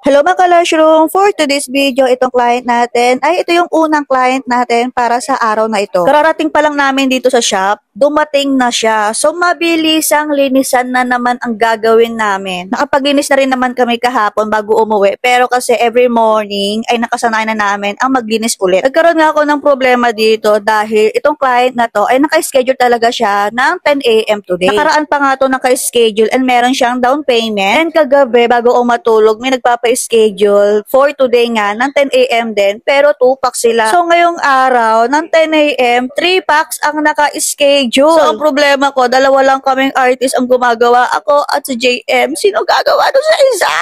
Hello mga ka-Lushroom! For today's video, itong client natin ay ito yung unang client natin para sa araw na ito. Kararating pa lang namin dito sa shop, dumating na siya. So mabilisang linisan na naman ang gagawin namin. Nakapaglinis na rin naman kami kahapon bago umuwi. Pero kasi every morning ay nakasanay na namin ang maglinis ulit. Nagkaroon nga ako ng problema dito dahil itong client na to ay naka-schedule talaga siya ng 10 a.m. today. Nakaraan pa nga to naka-schedule and meron siyang down payment. And kagabi bago ako matulog may nagpapa-schedule for today nga ng 10 a.m. din pero 2 packs sila. So ngayong araw ng 10 a.m. 3 packs ang naka-schedule. So ang problema ko, dalawa lang kaming artist ang gumagawa, ako at si JM. Sino gagawa doon sa isa?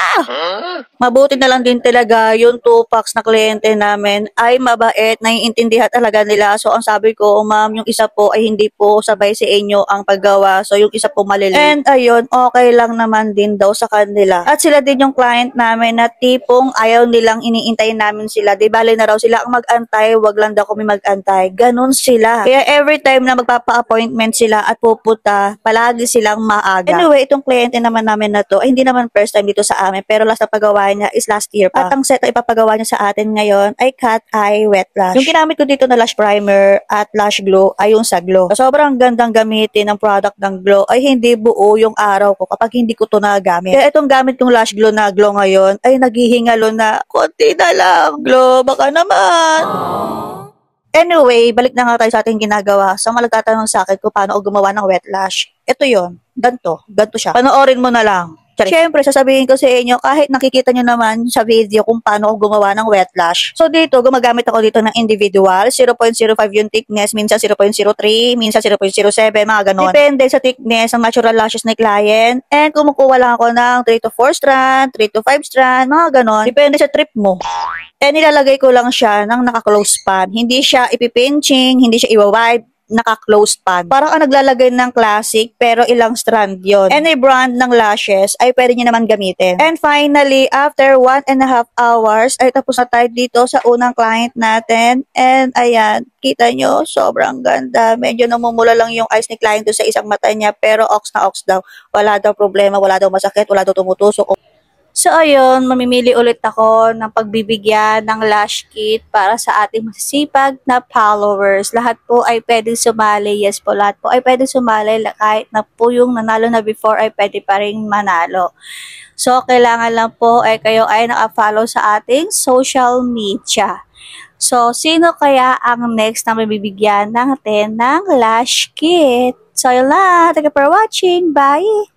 Mabuti na lang din talaga yung 2 packs na kliyente namin ay mabait, naiintindihan talaga nila. So ang sabi ko, ma'am, yung isa po ay hindi po sabay sa inyo ang paggawa. So yung isa po maliliit. And ayun, okay lang naman din daw sa kanila. At sila din yung client namin na tipong ayaw nilang iniintay namin sila. Di bali na raw sila ang mag-antay, wag lang daw kami mag-antay. Ganon sila. Kaya every time na magpapa-appointment sila at pupunta, palagi silang maaga. Anyway, itong kliyente naman namin na to, ay hindi naman first time dito sa amin, pero last na paggawa niya is last year pa. At ang set na ipapagawa niya sa atin ngayon ay Cat Eye Wet Lash. Yung ginamit ko dito na lash primer at lash glue ay yung sa Glow. Sobrang gandang gamitin ng product ng Glow ay hindi buo yung araw ko kapag hindi ko to nagamit. Kaya itong gamit kong lash glue na Glow ngayon ay naghihingalo na konti na lang. Glow, baka naman. Anyway, balik na nga tayo sa ating ginagawa. Sa malagtatanong sa akin kung paano ako gumawa ng wet lash. Ito yon, ganto siya. Panoorin mo na lang. Siyempre, sasabihin ko sa inyo, kahit nakikita nyo naman sa video kung paano ako gumawa ng wet lash. So dito, gumagamit ako dito ng individual. 0.05 yung thickness, minsan 0.03, minsan 0.07, mga ganon. Depende sa thickness ng natural lashes ni client. And kumukuha lang ako ng 3 to 4 strand, 3 to 5 strand, mga ganon. Depende sa trip mo. Eh, nilalagay ko lang siya ng naka-close pan. Hindi siya ipipinching, hindi siya iwa-wide, naka-closed pan. Parang ang naglalagay ng classic, pero ilang strand yon. Any brand ng lashes ay pwede nyo naman gamitin. And finally, after 1.5 hours, ay tapos na tayo dito sa unang client natin. And ayan, kita nyo, sobrang ganda. Medyo namumula lang yung eyes ni client doon sa isang mata niya, pero ox na ox daw. Wala daw problema, wala daw masakit, wala daw tumutusok. So, ayun, mamimili ulit ako ng pagbibigyan ng lash kit para sa ating masisipag na followers. Lahat po ay pwedeng sumali. Yes po, lahat po ay pwedeng sumali. Kahit na po yung nanalo na before ay pwede pa rin manalo. So, kailangan lang po ay kayo ay naka-follow sa ating social media. So, sino kaya ang next na mabibigyan natin ng lash kit? So, yun lang. Thank you for watching. Bye!